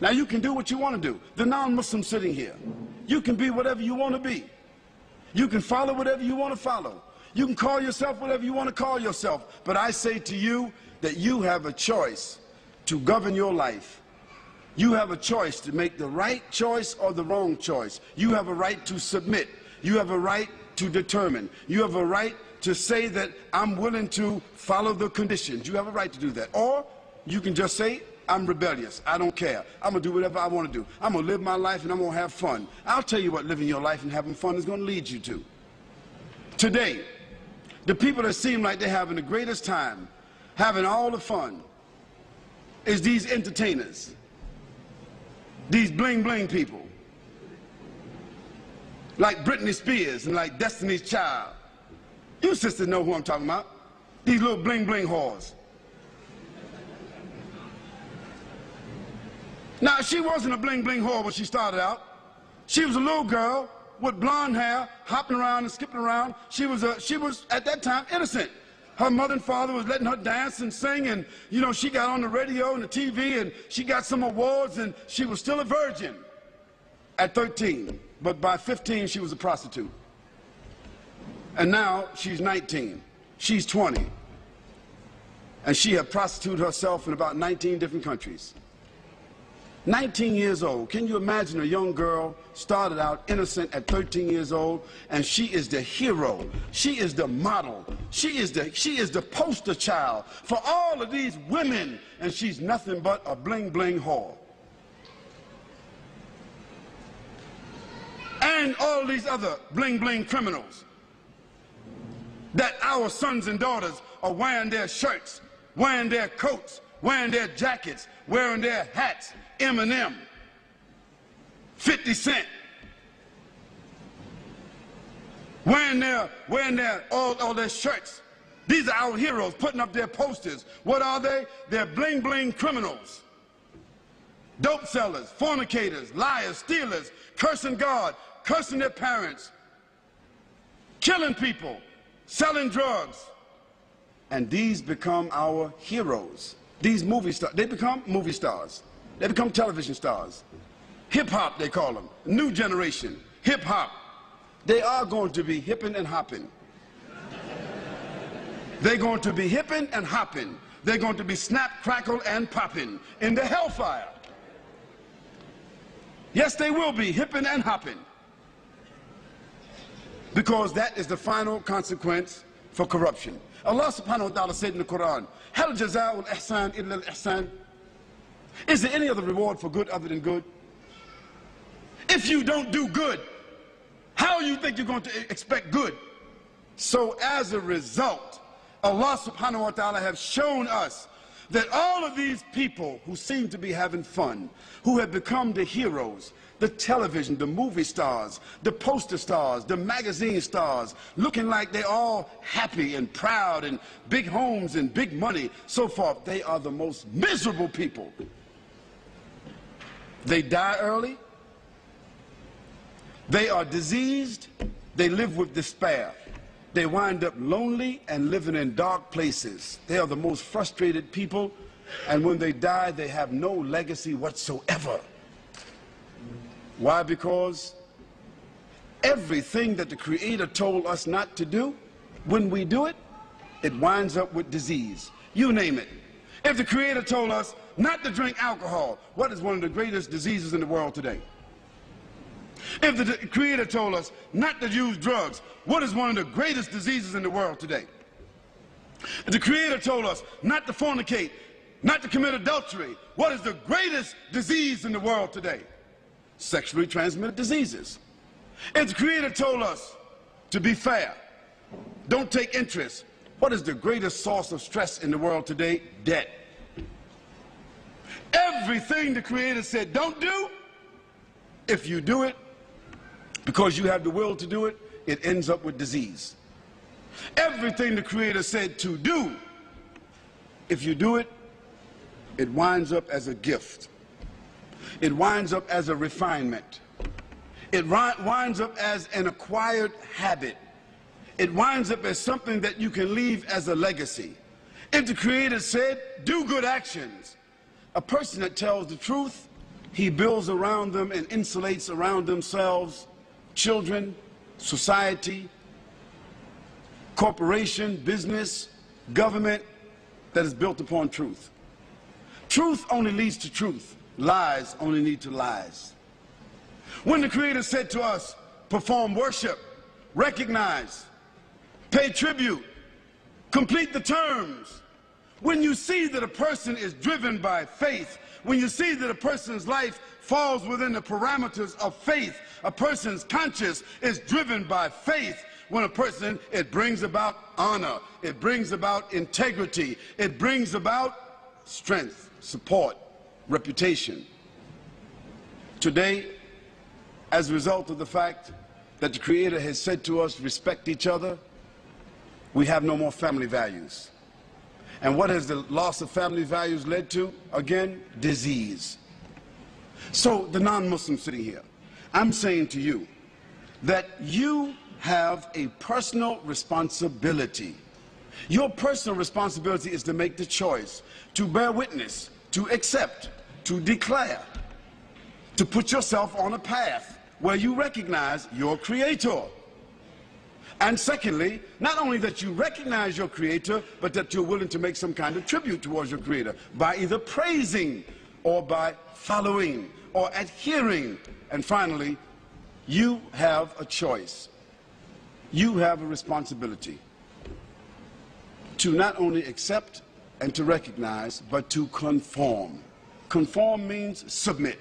Now you can do what you want to do. The non-Muslim sitting here, you can be whatever you want to be. You can follow whatever you want to follow. You can call yourself whatever you want to call yourself. But I say to you that you have a choice to govern your life. You have a choice to make the right choice or the wrong choice. You have a right to submit. You have a right to determine. You have a right to say that I'm willing to follow the conditions. You have a right to do that. Or you can just say, I'm rebellious. I don't care. I'm going to do whatever I want to do. I'm going to live my life and I'm going to have fun. I'll tell you what living your life and having fun is going to lead you to. Today, the people that seem like they're having the greatest time, having all the fun, is these entertainers. These bling-bling people. Like Britney Spears and like Destiny's Child. You sisters know who I'm talking about. These little bling-bling whores. Now, she wasn't a bling-bling whore when she started out. She was a little girl with blonde hair, hopping around and skipping around. She was, at that time, innocent. Her mother and father was letting her dance and sing, and, you know, she got on the radio and the TV, and she got some awards, and she was still a virgin at 13. But by 15, she was a prostitute. And now, she's 19. She's 20. And she had prostituted herself in about 19 different countries. 19 years old. Can you imagine a young girl started out innocent at 13 years old, and she is the hero. She is the model. She is the poster child for all of these women, and she's nothing but a bling-bling whore. And all these other bling-bling criminals that our sons and daughters are wearing their shirts, wearing their coats, wearing their jackets, wearing their hats. Eminem, 50 Cent, wearing all their shirts. These are our heroes, putting up their posters. What are they? They're bling-bling criminals, dope sellers, fornicators, liars, stealers, cursing God, cursing their parents, killing people, selling drugs. And these become our heroes. These movie stars, they become movie stars. They become television stars. Hip-hop, they call them. New generation. Hip-hop. They are going to be hipping and hopping. They're going to be hipping and hopping. They're going to be snap, crackle, and popping in the hellfire. Yes, they will be hipping and hopping. Because that is the final consequence for corruption. Allah subhanahu wa ta'ala said in the Quran, Hal jaza'ul ihsan illa al-ihsan. Is there any other reward for good other than good? If you don't do good, how you think you're going to expect good? So as a result, Allah subhanahu wa ta'ala has shown us that all of these people who seem to be having fun, who have become the heroes, the television, the movie stars, the poster stars, the magazine stars, looking like they're all happy and proud and big homes and big money, so forth, they are the most miserable people. They die early. They are diseased. They live with despair. They wind up lonely and living in dark places. They are the most frustrated people, and when they die, they have no legacy whatsoever. Why? Because everything that the Creator told us not to do, when we do it, it winds up with disease. You name it. If the Creator told us not to drink alcohol, what is one of the greatest diseases in the world today? If the Creator told us not to use drugs, what is one of the greatest diseases in the world today? If the Creator told us not to fornicate, not to commit adultery, what is the greatest disease in the world today? Sexually transmitted diseases. If the Creator told us to be fair, don't take interest, what is the greatest source of stress in the world today? Debt. Everything the Creator said don't do, if you do it because you have the will to do it, it ends up with disease. Everything the Creator said to do, if you do it, it winds up as a gift. It winds up as a refinement. It winds up as an acquired habit. It winds up as something that you can leave as a legacy. If the Creator said, do good actions, a person that tells the truth He builds around them and insulates around themselves children, society, corporation, business, government that is built upon truth. Truth only leads to truth. Lies only lead to lies. When the Creator said to us, perform worship, recognize, pay tribute, complete the terms, when you see that a person is driven by faith, when you see that a person's life falls within the parameters of faith, a person's conscience is driven by faith, when a person, it brings about honor, it brings about integrity, it brings about strength, support, reputation. Today, as a result of the fact that the Creator has said to us, respect each other, we have no more family values. And what has the loss of family values led to? Again, disease. So the non-Muslim sitting here, I'm saying to you that you have a personal responsibility. Your personal responsibility is to make the choice, to bear witness, to accept, to declare, to put yourself on a path where you recognize your Creator. And secondly, not only that you recognize your Creator, but that you're willing to make some kind of tribute towards your Creator by either praising or by following or adhering. And finally, you have a choice. You have a responsibility to not only accept and to recognize, but to conform. Conform means submit.